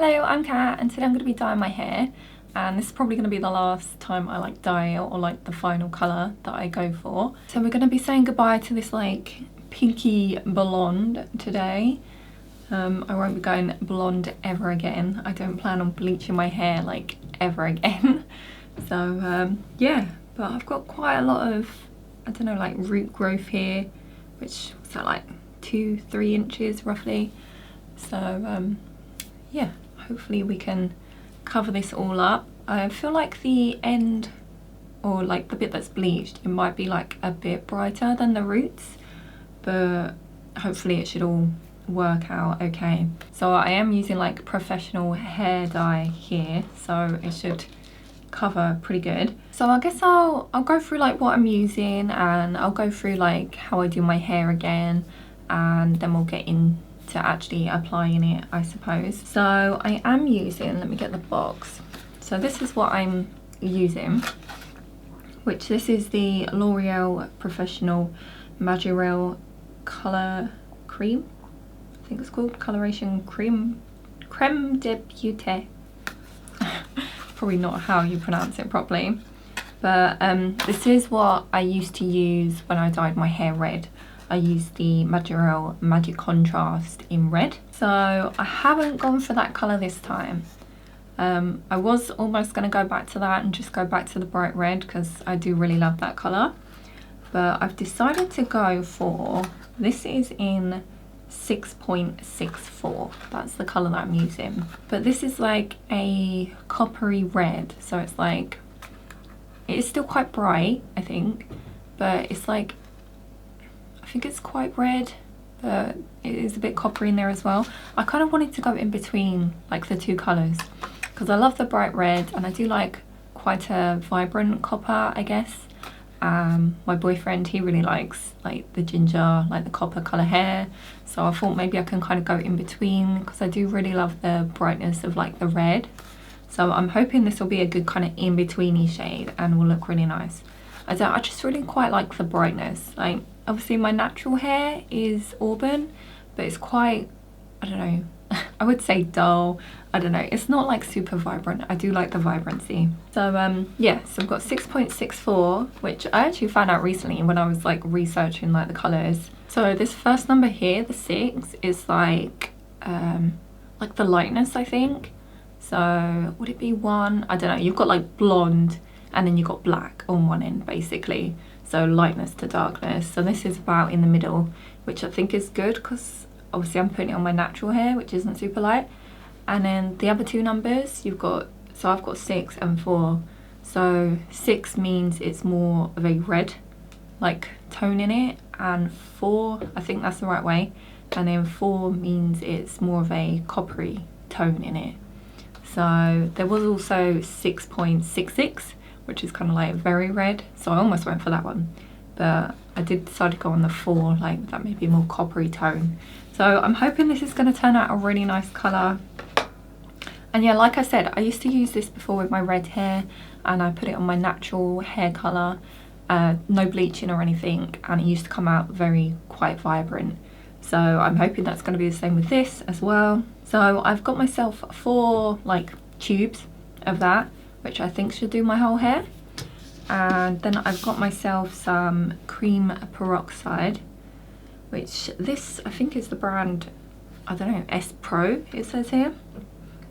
Hello, I'm Kat and today I'm going to be dyeing my hair, and this is probably going to be the last time I dye it, or the final colour that I go for. So we're going to be saying goodbye to this pinky blonde today. I won't be going blonde ever again. I don't plan on bleaching my hair ever again. So yeah, but I've got quite a lot of, I don't know, root growth here, which was that 2-3 inches roughly. So yeah, hopefully we can cover this all up. I feel like the end, or the bit that's bleached, it might be a bit brighter than the roots, but hopefully it should all work out okay. So I am using professional hair dye here, so it should cover pretty good. So I guess I'll go through what I'm using, and I'll go through how I do my hair again, and then we'll get into actually applying it, I suppose. So I am using, let me get the box. So this is what I'm using, which this is the Loreal Professional Majirel Color Cream, I think it's called, Coloration Creme de Beauté. Probably not how you pronounce it properly, but this is what I used to use when I dyed my hair red. I used the Majirel Magic Contrast in red. So I haven't gone for that colour this time. I was almost going to go back to that and just go back to the bright red, because I do really love that colour. But I've decided to go for, this is in 6.64. That's the colour that I'm using. But this is a coppery red. So it's it's still quite bright, I think. But it's I think it's quite red, but it is a bit coppery in there as well. I kind of wanted to go in between the two colours, because I love the bright red and I do quite a vibrant copper, I guess. My boyfriend, he really likes the ginger, the copper colour hair, so I thought maybe I can kind of go in between, because I do really love the brightness of the red. So I'm hoping this will be a good kind of in-betweeny shade and will look really nice. I just really quite like the brightness. Obviously my natural hair is auburn, but it's quite, I don't know, I would say dull. I don't know, it's not super vibrant. I do like the vibrancy. So yeah, so I've got 6.64, which I actually found out recently when I was researching the colours. So this first number here, the 6, is the lightness, I think. So would it be 1? I don't know. You've got blonde, and then you've got black on one end basically. So lightness to darkness. So this is about in the middle, which I think is good, because obviously I'm putting it on my natural hair, which isn't super light. And then the other two numbers you've got, so I've got 6 and 4. So 6 means it's more of a red tone in it, and 4, I think that's the right way, and then 4 means it's more of a coppery tone in it. So there was also 6.66, which is kind of very red, so I almost went for that one, but I did decide to go on the 4, that maybe more coppery tone. So I'm hoping this is going to turn out a really nice colour. And yeah, like I said, I used to use this before with my red hair, and I put it on my natural hair colour, no bleaching or anything, and it used to come out quite vibrant. So I'm hoping that's going to be the same with this as well. So I've got myself 4 tubes of that, which I think should do my whole hair. And then I've got myself some Creme Peroxide, which this I think is the brand, I don't know, S Pro it says here.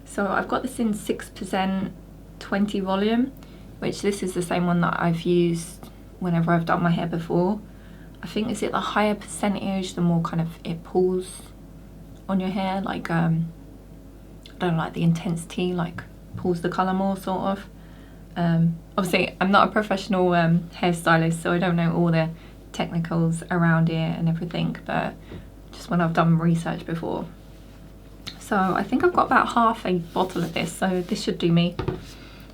So I've got this in 6% 20 volume, which this is the same one that I've used whenever I've done my hair before. I think, is it the higher percentage, the more kind of it pulls on your hair, I don't know, the intensity pulls the colour more, sort of. Obviously I'm not a professional hairstylist, so I don't know all the technicals around it and everything, but just when I've done research before. So I think I've got about half a bottle of this, so this should do me.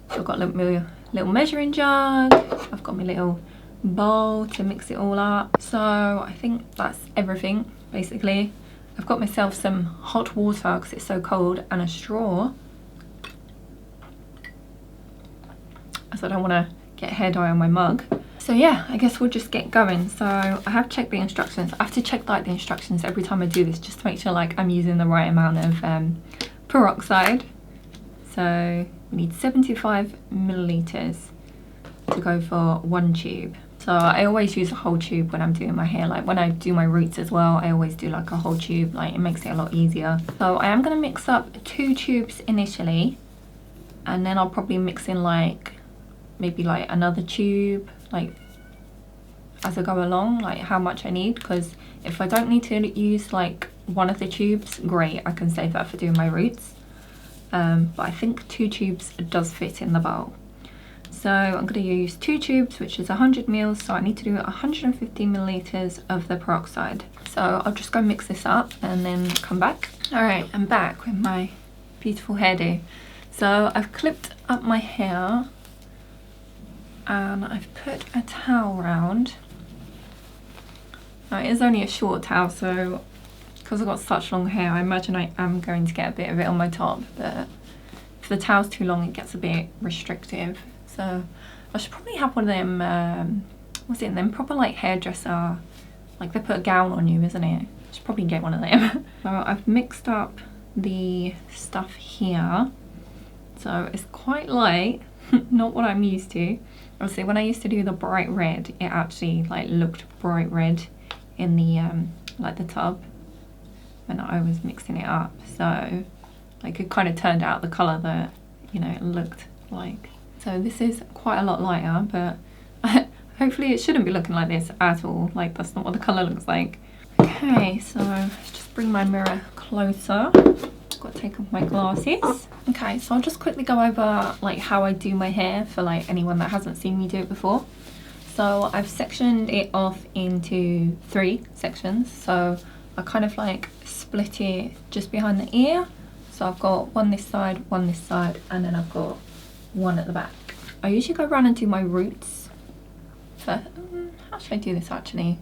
So I've got a little measuring jug, I've got my little bowl to mix it all up. So I think that's everything basically. I've got myself some hot water because it's so cold, and a straw, as I don't want to get hair dye on my mug. So yeah, I guess we'll just get going. So I have checked the instructions. I have to check the instructions every time I do this, just to make sure I'm using the right amount of peroxide. So we need 75 milliliters to go for 1 tube. So I always use a whole tube when I'm doing my hair. Like when I do my roots as well, I always do like a whole tube. Like it makes it a lot easier. So I am going to mix up 2 tubes initially, and then I'll probably mix in like maybe like another tube, like as I go along, like how much I need. Because if I don't need to use like one of the tubes, great, I can save that for doing my roots. But I think 2 tubes does fit in the bowl. So I'm going to use 2 tubes, which is 100 mils. So I need to do 150 milliliters of the peroxide. So I'll just go mix this up and then come back. All right, I'm back with my beautiful hairdo. So I've clipped up my hair and I've put a towel round. Now it is only a short towel, so because I've got such long hair, I imagine I am going to get a bit of it on my top, but if the towel's too long, it gets a bit restrictive. So I should probably have one of them, what's it, them proper like hairdresser, like they put a gown on you, isn't it? I should probably get one of them. So I've mixed up the stuff here. So it's quite light, not what I'm used to. Obviously when I used to do the bright red, it actually like looked bright red in the, like the tub when I was mixing it up. So like it kind of turned out the colour that, you know, it looked like. So this is quite a lot lighter, but hopefully it shouldn't be looking like this at all. Like that's not what the colour looks like. Okay, so let's just bring my mirror closer. Got to take off my glasses. Okay, so I'll just quickly go over like how I do my hair for like anyone that hasn't seen me do it before. So I've sectioned it off into 3 sections. So I kind of like split it just behind the ear. So I've got one this side, and then I've got one at the back. I usually go around and do my roots first. How should I do this actually?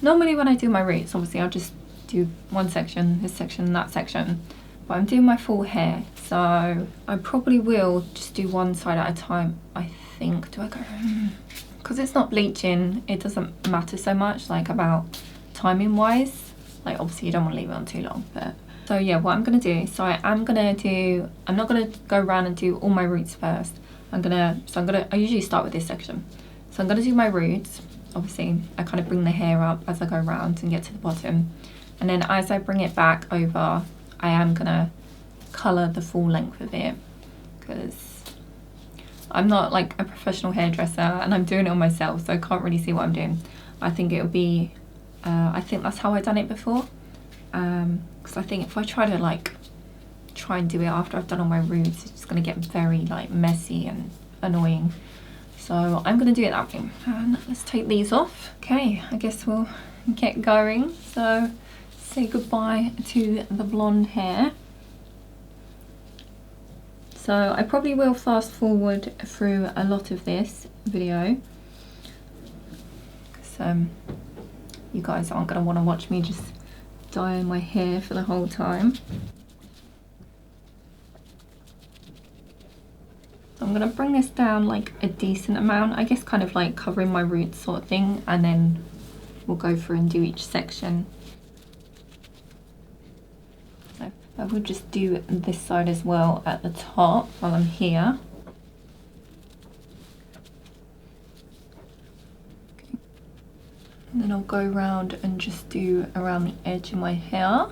Normally when I do my roots, obviously I'll just do one section, this section, that section. But I'm doing my full hair, so I probably will just do one side at a time, I think. Do I go? Because it's not bleaching, it doesn't matter so much, like about timing wise. Like obviously you don't want to leave it on too long, but so yeah, what I'm gonna do, so I'm not gonna go around and do all my roots first. I usually start with this section. So I'm gonna do my roots. Obviously I kind of bring the hair up as I go around and get to the bottom. And then as I bring it back over, I am gonna colour the full length of it, because I'm not like a professional hairdresser and I'm doing it on myself, so I can't really see what I'm doing. I think it'll be, I think that's how I've done it before. Because I think if I try and do it after I've done all my roots, it's just going to get very like messy and annoying. So I'm going to do it that way. And let's take these off. Okay, I guess we'll get going. So say goodbye to the blonde hair. So I probably will fast forward through a lot of this video, because you guys aren't going to want to watch me just dye my hair for the whole time. So I'm going to bring this down like a decent amount, I guess kind of like covering my roots sort of thing, and then we'll go through and do each section. So I will just do this side as well at the top while I'm here. And then I'll go around and just do around the edge of my hair,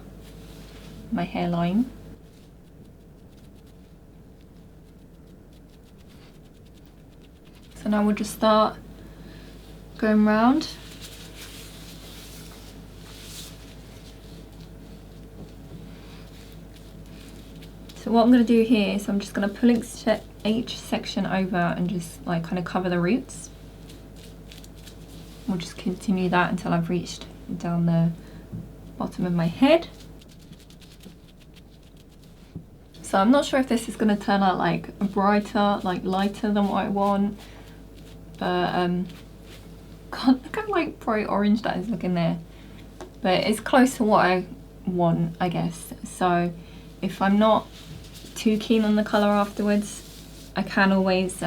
my hairline. So now we'll just start going round. So what I'm going to do here is I'm just going to pull each section over and just like kind of cover the roots. We'll just continue that until I've reached down the bottom of my head. So I'm not sure if this is going to turn out like brighter, like lighter than what I want, but God, look how like bright orange that is looking there. But it's close to what I want, I guess. So if I'm not too keen on the colour afterwards, I can always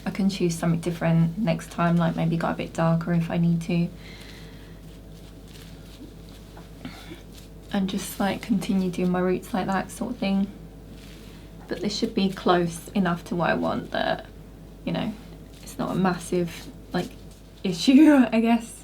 I can choose something different next time, like maybe go a bit darker if I need to. and just like continue doing my roots like that sort of thing. But this should be close enough to what I want that, you know, it's not a massive like issue, I guess.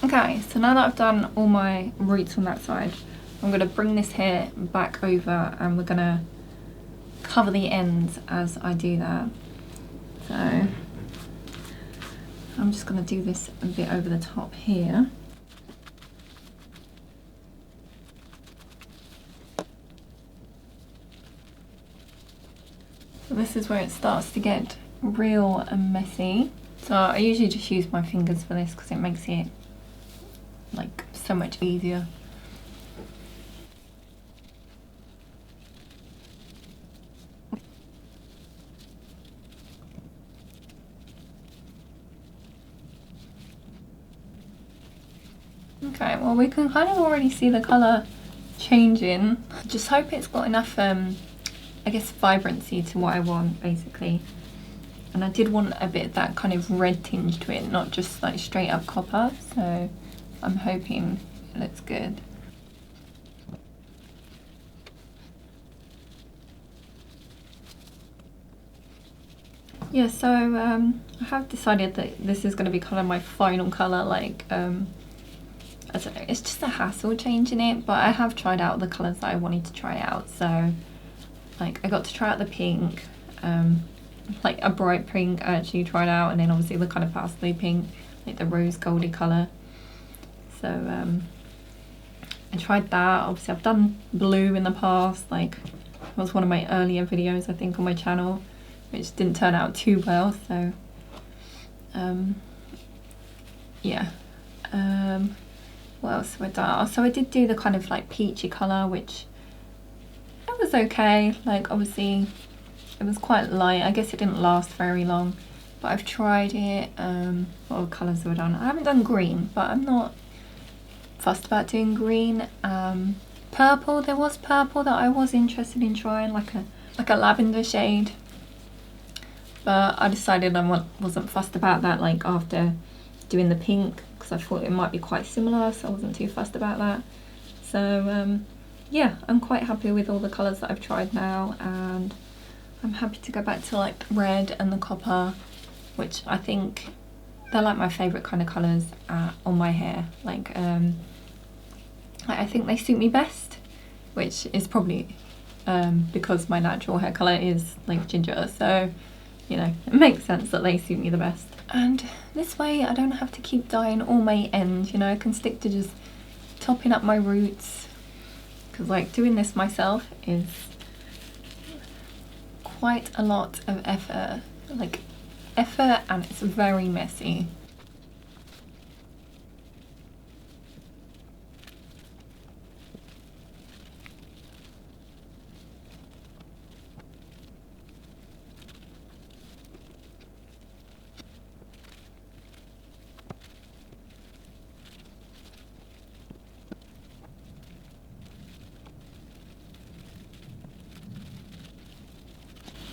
Okay, so now that I've done all my roots on that side, I'm going to bring this hair back over and we're going to cover the ends as I do that. So I'm just going to do this a bit over the top here. So this is where it starts to get real messy. So I usually just use my fingers for this because it makes it like so much easier. Okay, well we can kind of already see the colour changing. Just hope it's got enough I guess vibrancy to what I want basically. And I did want a bit of that kind of red tinge to it, not just like straight up copper, so I'm hoping it looks good. Yeah, so I have decided that this is going to be kind of my final colour, like, I don't know, it's just a hassle changing it, but I have tried out the colours that I wanted to try out, so, like, I got to try out the pink, like a bright pink I actually tried out, and then obviously the kind of pastel pink, like the rose goldy colour. So I tried that. Obviously I've done blue in the past, like it was one of my earlier videos I think on my channel, which didn't turn out too well, so yeah. What else have I done? So I did do the kind of like peachy colour, which it was okay, like obviously it was quite light. I guess it didn't last very long, but I've tried it. What other colours have I done? I haven't done green, but I'm not fussed about doing green. Purple, there was purple that I was interested in trying, like a lavender shade, but I decided I wasn't fussed about that, like after doing the pink, because I thought it might be quite similar, so I wasn't too fussed about that. So yeah, I'm quite happy with all the colours that I've tried now, and I'm happy to go back to like red and the copper, which I think they're like my favourite kind of colours on my hair. Like I think they suit me best, which is probably because my natural hair colour is like ginger, so you know, it makes sense that they suit me the best. And this way I don't have to keep dyeing all my ends, you know, I can stick to just topping up my roots, because like doing this myself is quite a lot of effort, and it's very messy.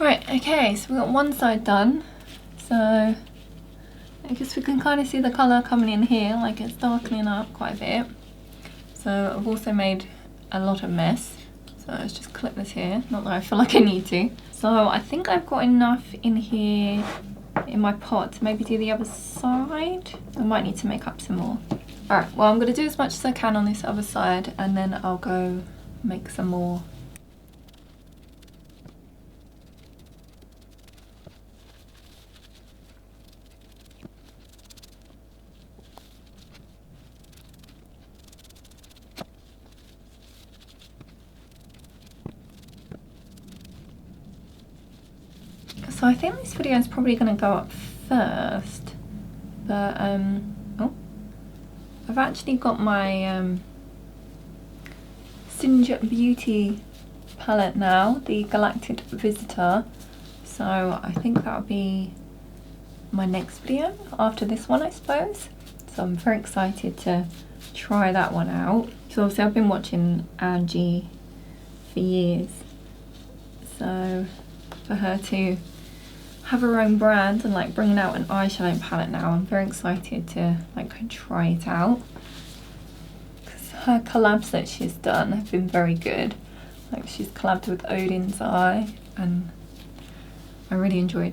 Right, okay, so we've got one side done, so I guess we can kind of see the colour coming in here, like it's darkening up quite a bit. So I've also made a lot of mess, so let's just clip this here, not that I feel like I need to. So I think I've got enough in here in my pot to maybe do the other side. I might need to make up some more. Alright, well I'm going to do as much as I can on this other side, and then I'll go make some more. So I think this video is probably going to go up first, but oh, I've actually got my Singe Beauty palette now, the Galactic Visitor. So I think that'll be my next video after this one, I suppose. So I'm very excited to try that one out. So obviously I've been watching Angie for years. So for her to have her own brand and like bringing out an eyeshadow palette now, I'm very excited to like try it out. Because her collabs that she's done have been very good. Like she's collabed with Odin's Eye and I really enjoyed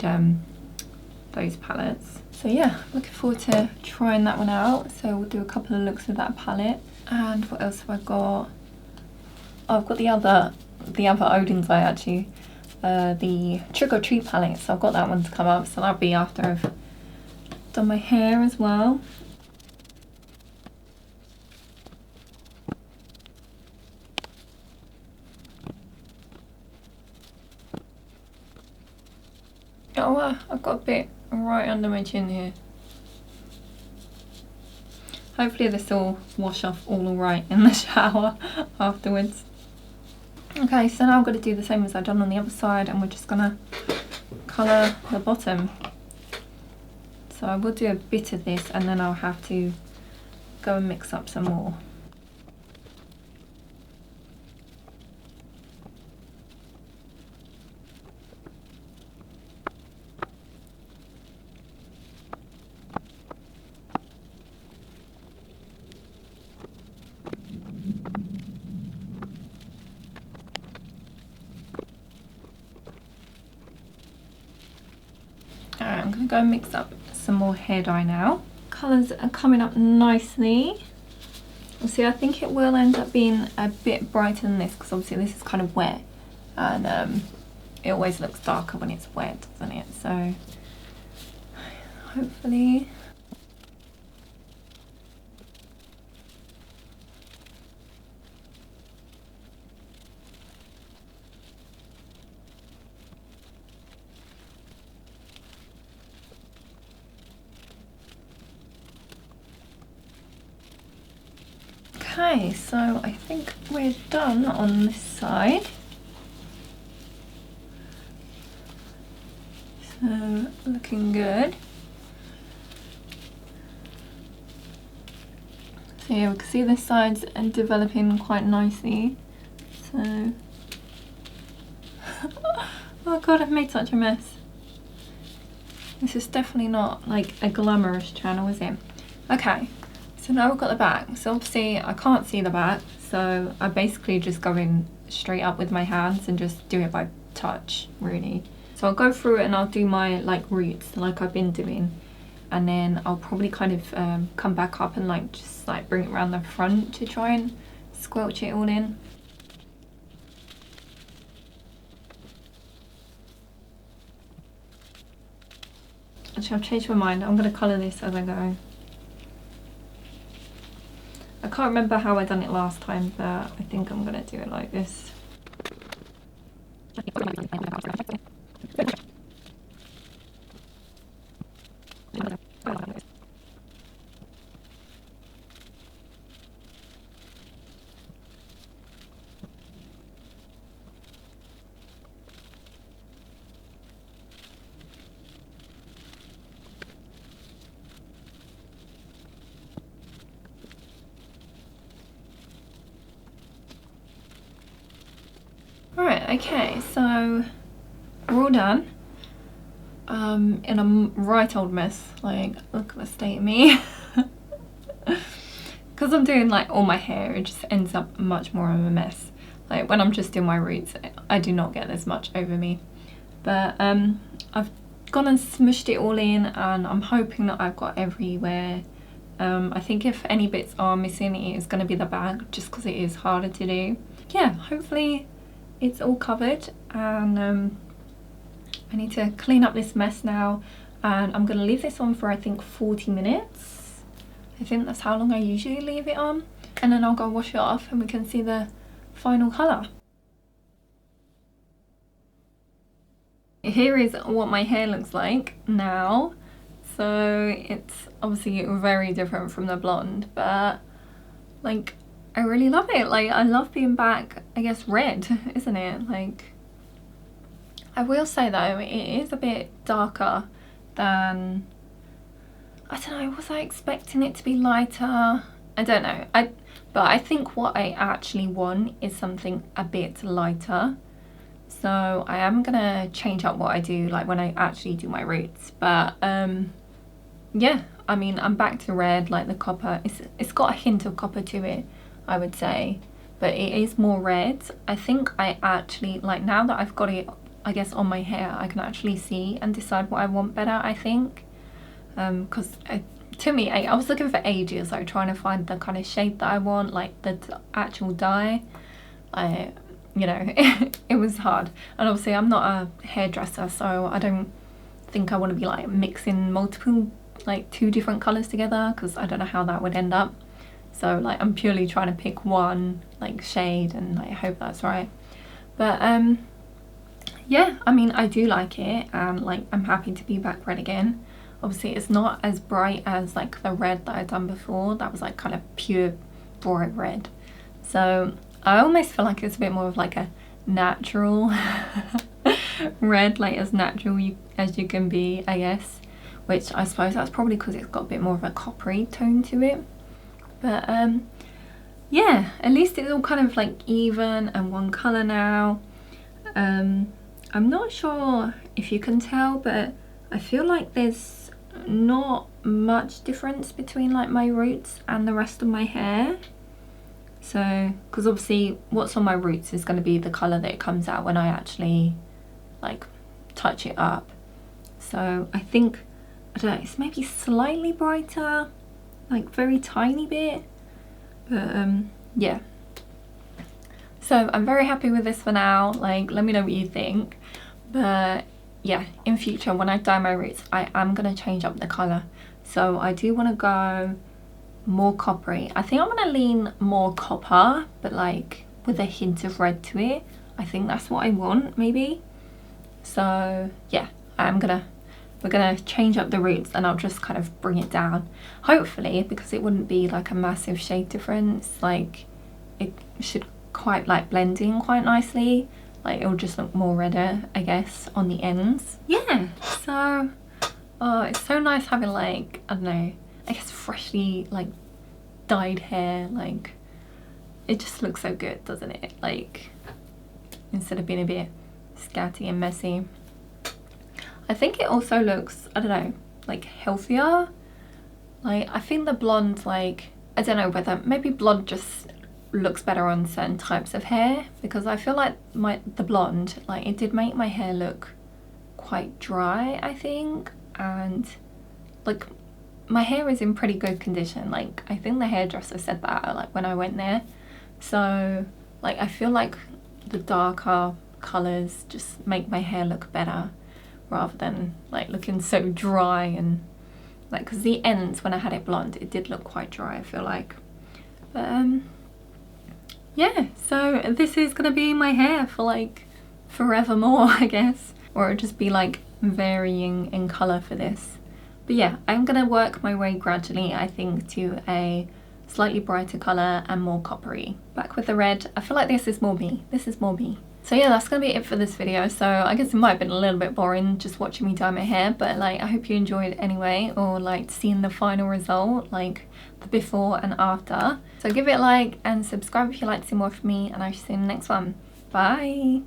those palettes. So yeah, looking forward to trying that one out. So we'll do a couple of looks with that palette. And what else have I got? Oh, I've got the other Odin's Eye actually. The Trick or Treat palette, so I've got that one to come up, so that'll be after I've done my hair as well. Oh, I've got a bit right under my chin here. Hopefully this will wash off all right in the shower afterwards. Okay, so now I'm going to do the same as I've done on the other side, and we're just going to colour the bottom. So I will do a bit of this and then I'll have to go and mix up some more. Alright, I'm going to go and mix up some more hair dye now. Colours are coming up nicely. See, I think it will end up being a bit brighter than this because obviously this is kind of wet and it always looks darker when it's wet, doesn't it? So hopefully. Okay, so I think we're done on this side. So looking good. So yeah, we can see this side's developing quite nicely. So oh god, I've made such a mess. This is definitely not like a glamorous channel, is it? Okay. So now we've got the back. So obviously I can't see the back, so I basically just go in straight up with my hands and just do it by touch, really. So I'll go through it and I'll do my like roots like I've been doing, and then I'll probably kind of come back up and like just like bring it around the front to try and squelch it all in. Actually, I've changed my mind. I'm going to colour this as I go. I can't remember how I done it last time, but I think I'm going to do it like this. Alright, okay, so we're all done. In a right old mess, like look at the state of me. Because I'm doing like all my hair, it just ends up much more of a mess. Like when I'm just doing my roots, I do not get this much over me. But I've gone and smushed it all in, and I'm hoping that I've got everywhere. I think if any bits are missing, it is going to be the bag, just because it is harder to do. Yeah, hopefully it's all covered, and I need to clean up this mess now, and I'm going to leave this on for I think 40 minutes. I think that's how long I usually leave it on, and then I'll go wash it off and we can see the final colour. Here is what my hair looks like now. so it's obviously very different from the blonde, but like I really love it. Like I love being back, I guess, red, isn't it? Like I will say though, it is a bit darker than, I don't know, was I expecting it to be lighter? I don't know. But I think what I actually want is something a bit lighter. So I am gonna change up what I do, like when I actually do my roots. But yeah, I mean, I'm back to red, like the copper. It's got a hint of copper to it, I would say, but it is more red. I think I actually, like now that I've got it, I guess, on my hair, I can actually see and decide what I want better, I think. Because to me, I was looking for ages, like trying to find the kind of shade that I want, like the actual dye. You know, it was hard. And obviously I'm not a hairdresser, so I don't think I want to be like mixing multiple, like 2 different colours together, because I don't know how that would end up. So like I'm purely trying to pick one like shade and like hope that's right. But yeah, I mean, I do like it, and like I'm happy to be back red again. Obviously it's not as bright as like the red that I'd done before. That was like kind of pure bright red. So I almost feel like it's a bit more of like a natural red, like as natural as you can be, I guess. Which I suppose that's probably because it's got a bit more of a coppery tone to it. But yeah, at least it's all kind of like even and one colour now. I'm not sure if you can tell, but I feel like there's not much difference between like my roots and the rest of my hair. So, because obviously what's on my roots is going to be the colour that it comes out when I actually like touch it up. So I think, I don't know, it's maybe slightly brighter, like very tiny bit, but yeah. So I'm very happy with this for now. Like, let me know what you think. But yeah, in future when I dye my roots, I am going to change up the colour. So I do want to go more coppery. I think I'm going to lean more copper, but like with a hint of red to it. I think that's what I want, maybe. So yeah, we're gonna change up the roots, and I'll just kind of bring it down, hopefully, because it wouldn't be like a massive shade difference. Like it should quite like blend in quite nicely. Like it'll just look more redder, I guess, on the ends. Yeah, so oh, it's so nice having like, I don't know, I guess freshly like dyed hair. Like it just looks so good, doesn't it? Like instead of being a bit scatty and messy. I think it also looks, I don't know, like healthier. Like I think the blonde, like, I don't know whether maybe blonde just looks better on certain types of hair, because I feel like the blonde, like it did make my hair look quite dry, I think, and like my hair is in pretty good condition. Like I think the hairdresser said that like when I went there. So like I feel like the darker colours just make my hair look better, rather than like looking so dry. And like, because the ends when I had it blonde, it did look quite dry, I feel like. But yeah, so this is gonna be my hair for like forevermore, I guess, or it'll just be like varying in colour for this. But yeah, I'm gonna work my way gradually, I think, to a slightly brighter colour and more coppery. Back with the red. I feel like this is more me. This is more me. So yeah, that's gonna be it for this video. So I guess it might have been a little bit boring just watching me dye my hair, but like I hope you enjoyed anyway, or like seeing the final result, like the before and after. So give it a like and subscribe if you'd like to see more from me, and I'll see you in the next one. Bye!